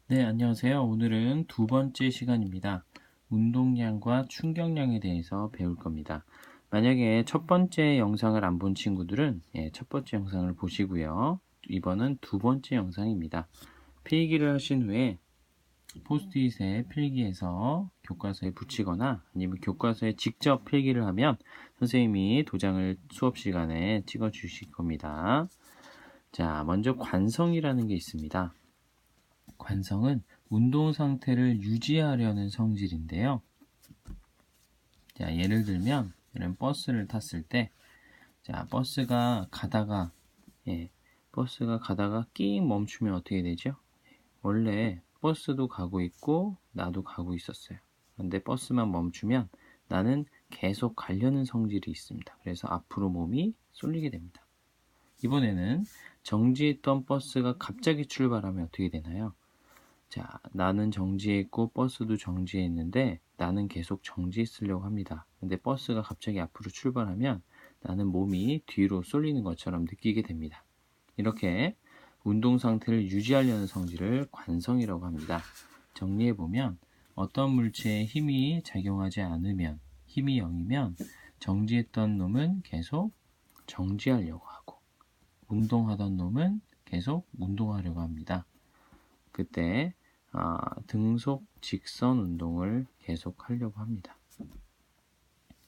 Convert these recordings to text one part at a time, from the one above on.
네, 안녕하세요. 오늘은 두 번째 시간입니다. 운동량과 충격량에 대해서 배울 겁니다. 만약에 첫 번째 영상을 안 본 친구들은 첫 번째 영상을 보시고요. 이번은 두 번째 영상입니다. 필기를 하신 후에 포스트잇에 필기해서 교과서에 붙이거나 아니면 교과서에 직접 필기를 하면 선생님이 도장을 수업 시간에 찍어 주실 겁니다. 자, 먼저 관성이라는 게 있습니다. 관성은 운동 상태를 유지하려는 성질인데요. 자, 예를 들면 이런 버스를 탔을 때, 자, 버스가 가다가 끼 멈추면 어떻게 되죠? 원래 버스도 가고 있고 나도 가고 있었어요. 근데 버스만 멈추면 나는 계속 가려는 성질이 있습니다. 그래서 앞으로 몸이 쏠리게 됩니다. 이번에는 정지했던 버스가 갑자기 출발하면 어떻게 되나요? 자, 나는 정지했고 버스도 정지했는데 나는 계속 정지했으려고 합니다. 근데 버스가 갑자기 앞으로 출발하면 나는 몸이 뒤로 쏠리는 것처럼 느끼게 됩니다. 이렇게 운동 상태를 유지하려는 성질을 관성이라고 합니다. 정리해보면 어떤 물체에 힘이 작용하지 않으면 힘이 0이면 정지했던 놈은 계속 정지하려고 하고 운동하던 놈은 계속 운동하려고 합니다. 그때 등속 직선 운동을 계속 하려고 합니다.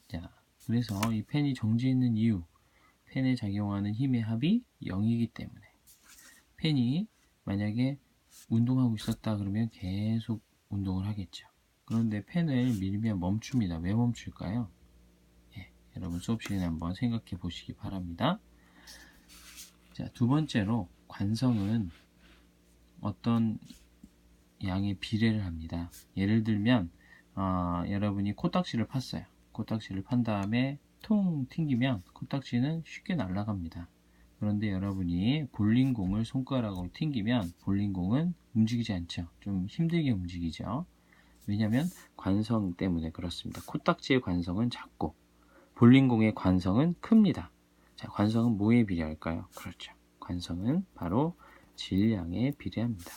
자, 그래서 이 펜이 정지해 있는 이유, 펜에 작용하는 힘의 합이 0이기 때문에 펜이 만약에 운동하고 있었다 그러면 계속 운동을 하겠죠. 그런데 펜을 밀면 멈춥니다. 왜 멈출까요? 여러분 수업 시간에 한번 생각해 보시기 바랍니다. 자, 두 번째로 관성은 어떤 양의 비례를 합니다. 예를 들면 여러분이 코딱지를 팠어요. 코딱지를 판 다음에 퉁 튕기면 코딱지는 쉽게 날아갑니다. 그런데 여러분이 볼링공을 손가락으로 튕기면 볼링공은 움직이지 않죠. 좀 힘들게 움직이죠. 왜냐하면 관성 때문에 그렇습니다. 코딱지의 관성은 작고 볼링공의 관성은 큽니다. 자, 관성은 뭐에 비례할까요? 그렇죠. 관성은 바로 질량에 비례합니다.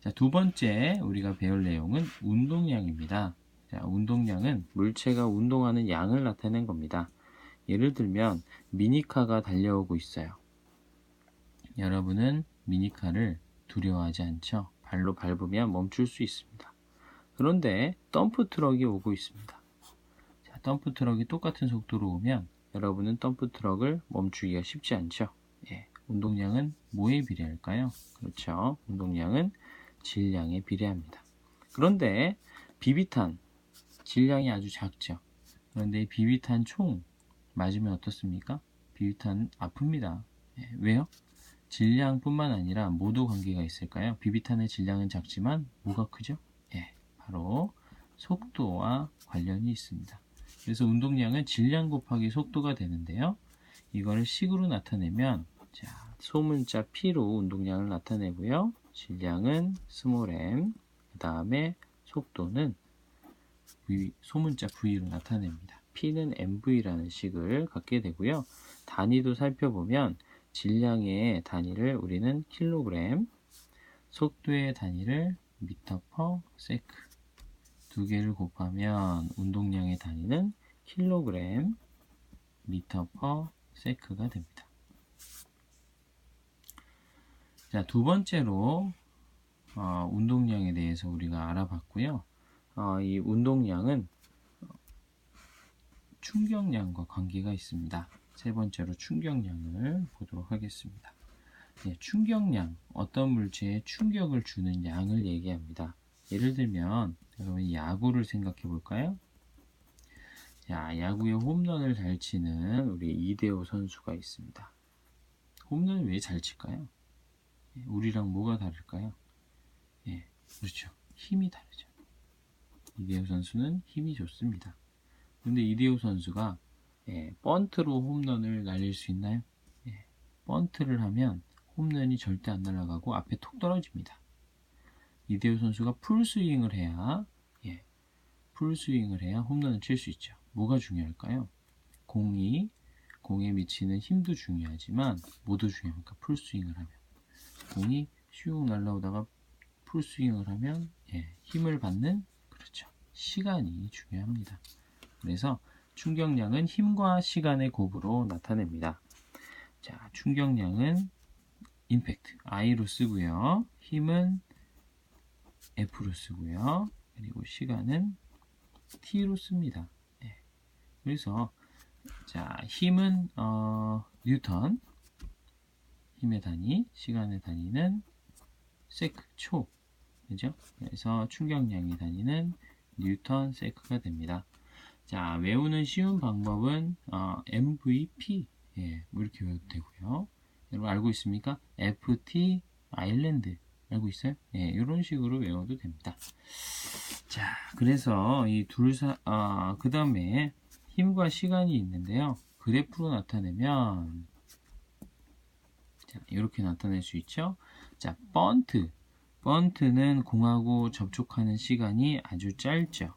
자, 두 번째 우리가 배울 내용은 운동량입니다. 자, 운동량은 물체가 운동하는 양을 나타낸 겁니다. 예를 들면 미니카가 달려오고 있어요. 여러분은 미니카를 두려워하지 않죠? 발로 밟으면 멈출 수 있습니다. 그런데 덤프 트럭이 오고 있습니다. 자, 덤프 트럭이 똑같은 속도로 오면 여러분은 덤프 트럭을 멈추기가 쉽지 않죠? 운동량은 뭐에 비례할까요? 그렇죠. 운동량은 질량에 비례합니다. 그런데 비비탄, 질량이 아주 작죠. 그런데 비비탄 총 맞으면 어떻습니까? 비비탄은 아픕니다. 왜요? 질량뿐만 아니라 뭐도 관계가 있을까요? 비비탄의 질량은 작지만 뭐가 크죠? 바로 속도와 관련이 있습니다. 그래서 운동량은 질량 곱하기 속도가 되는데요. 이거를 식으로 나타내면 자, 소문자 P로 운동량을 나타내고요. 질량은 스몰 m, 그 다음에 속도는 소문자 V로 나타냅니다. P는 MV라는 식을 갖게 되고요. 단위도 살펴보면 질량의 단위를 우리는 킬로그램, 속도의 단위를 미터 퍼 세크 두 개를 곱하면 운동량의 단위는 킬로그램, 미터 퍼 세크가 됩니다. 자, 두 번째로 운동량에 대해서 우리가 알아봤고요. 이 운동량은 충격량과 관계가 있습니다. 세 번째로 충격량을 보도록 하겠습니다. 충격량, 어떤 물체에 충격을 주는 양을 얘기합니다. 예를 들면 여러분 야구를 생각해 볼까요? 자, 야구에 홈런을 잘 치는 우리 이대호 선수가 있습니다. 홈런을 왜 잘 칠까요? 우리랑 뭐가 다를까요? 그렇죠. 힘이 다르죠. 이대호 선수는 힘이 좋습니다. 그런데 이대호 선수가 번트로 홈런을 날릴 수 있나요? 번트를 하면 홈런이 절대 안 날아가고 앞에 톡 떨어집니다. 이대호 선수가 풀스윙을 해야 홈런을 칠 수 있죠. 뭐가 중요할까요? 공에 미치는 힘도 중요하지만 뭐도 중요합니까? 풀스윙을 하면 공이 슉 날라오다가 풀스윙을 하면 힘을 받는 그렇죠. 시간이 중요합니다. 그래서 충격량은 힘과 시간의 곱으로 나타냅니다. 자, 충격량은 임팩트 I로 쓰고요. 힘은 F로 쓰고요. 그리고 시간은 T로 씁니다. 그래서 자, 힘은 뉴턴, 힘의 단위, 시간의 단위는 세크, 초. 그죠? 그래서 충격량의 단위는 뉴턴 세크가 됩니다. 자, 외우는 쉬운 방법은 MVP, 뭐 이렇게 외워도 되고요. 여러분 알고 있습니까? FT 아일랜드 알고 있어요? 이런 식으로 외워도 됩니다. 자, 그래서 이 그 다음에 힘과 시간이 있는데요. 그래프로 나타내면 자, 이렇게 나타낼 수 있죠. 자, 번트는 공하고 접촉하는 시간이 아주 짧죠.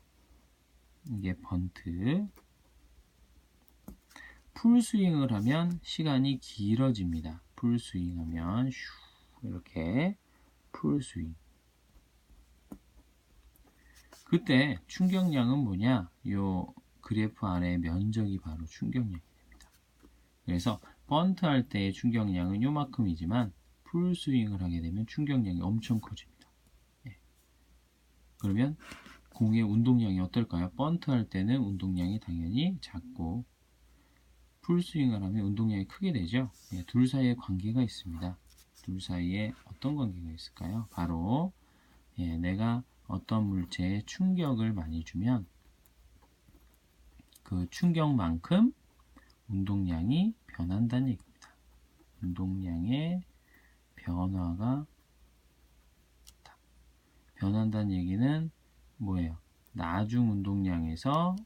이게 번트. 풀스윙을 하면 시간이 길어집니다. 풀스윙하면 이렇게 풀스윙. 그때 충격량은 뭐냐? 요 그래프 아래 면적이 바로 충격량이 됩니다. 그래서 번트 할 때의 충격량은 요만큼이지만 풀스윙을 하게 되면 충격량이 엄청 커집니다. 그러면 공의 운동량이 어떨까요? 번트 할 때는 운동량이 당연히 작고 풀스윙을 하면 운동량이 크게 되죠. 둘 사이에 관계가 있습니다. 둘 사이에 어떤 관계가 있을까요? 바로 내가 어떤 물체에 충격을 많이 주면 그 충격만큼 운동량이 변한다는 얘기입니다. 운동량의 변화가 변한다는 얘기는 뭐예요? 나중 운동량에서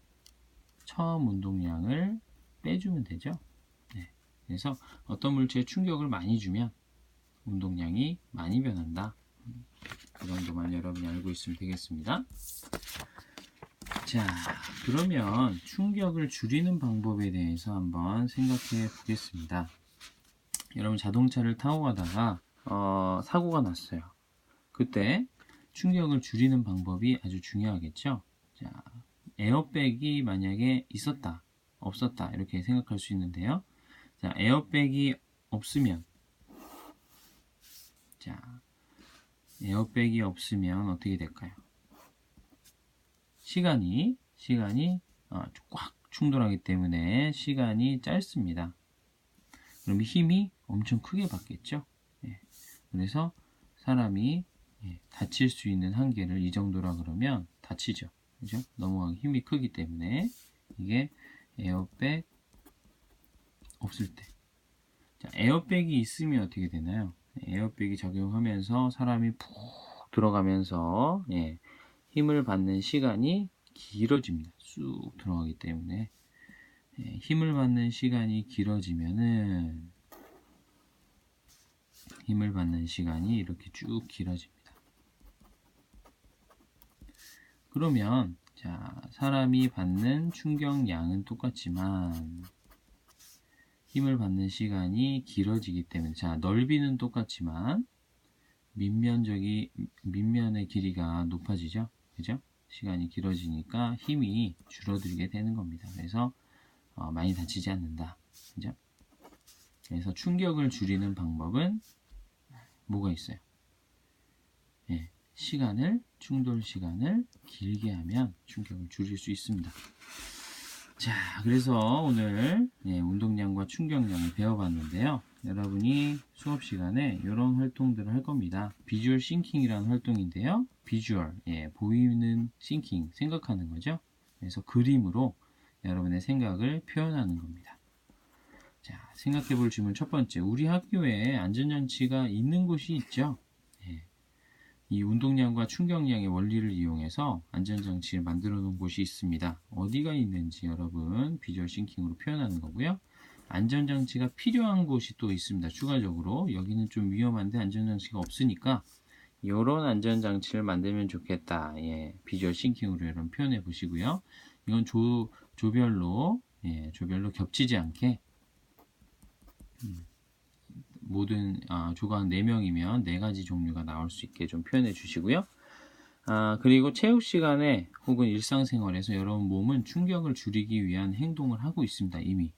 처음 운동량을 빼주면 되죠. 그래서 어떤 물체에 충격을 많이 주면 운동량이 많이 변한다. 그 정도만 여러분이 알고 있으면 되겠습니다. 자, 그러면 충격을 줄이는 방법에 대해서 한번 생각해 보겠습니다. 여러분 자동차를 타고 가다가 사고가 났어요. 그때 충격을 줄이는 방법이 아주 중요하겠죠. 자, 에어백이 만약에 있었다, 없었다 이렇게 생각할 수 있는데요. 자, 에어백이 없으면 에어백이 없으면 어떻게 될까요? 시간이 꽉 충돌하기 때문에 시간이 짧습니다. 그럼 힘이 엄청 크게 받겠죠. 그래서 사람이 다칠 수 있는 한계를 이 정도라 그러면 다치죠. 그죠? 너무 힘이 크기 때문에 이게 에어백 없을 때. 자, 에어백이 있으면 어떻게 되나요? 에어백이 작용하면서 사람이 푹 들어가면서 힘을 받는 시간이 길어집니다. 쑥 들어가기 때문에 힘을 받는 시간이 길어지면은 힘을 받는 시간이 이렇게 쭉 길어집니다. 그러면 자, 사람이 받는 충격량은 똑같지만 힘을 받는 시간이 길어지기 때문에 자, 넓이는 똑같지만 밑면의 길이가 높아지죠. 그죠? 시간이 길어지니까 힘이 줄어들게 되는 겁니다. 그래서 많이 다치지 않는다. 그죠? 그래서 충격을 줄이는 방법은 뭐가 있어요? 충돌 시간을 길게 하면 충격을 줄일 수 있습니다. 자, 그래서 오늘 운동량과 충격량을 배워봤는데요. 여러분이 수업 시간에 이런 활동들을 할 겁니다. 비주얼 싱킹이라는 활동인데요. 비주얼, 보이는 싱킹, 생각하는 거죠. 그래서 그림으로 여러분의 생각을 표현하는 겁니다. 자, 생각해 볼 질문 첫 번째. 우리 학교에 안전장치가 있는 곳이 있죠. 이 운동량과 충격량의 원리를 이용해서 안전장치를 만들어 놓은 곳이 있습니다. 어디가 있는지 여러분 비주얼 싱킹으로 표현하는 거고요. 안전장치가 필요한 곳이 또 있습니다. 추가적으로 여기는 좀 위험한데 안전장치가 없으니까 이런 안전장치를 만들면 좋겠다. 비주얼 싱킹으로 여러분 표현해 보시고요. 이건 조별로 겹치지 않게 모든 조가 4명이면 4가지 종류가 나올 수 있게 좀 표현해 주시고요. 그리고 체육 시간에 혹은 일상생활에서 여러분 몸은 충격을 줄이기 위한 행동을 하고 있습니다, 이미.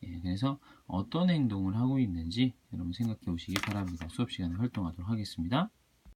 예, 그래서 어떤 행동을 하고 있는지 여러분 생각해 보시기 바랍니다. 수업 시간에 활동하도록 하겠습니다.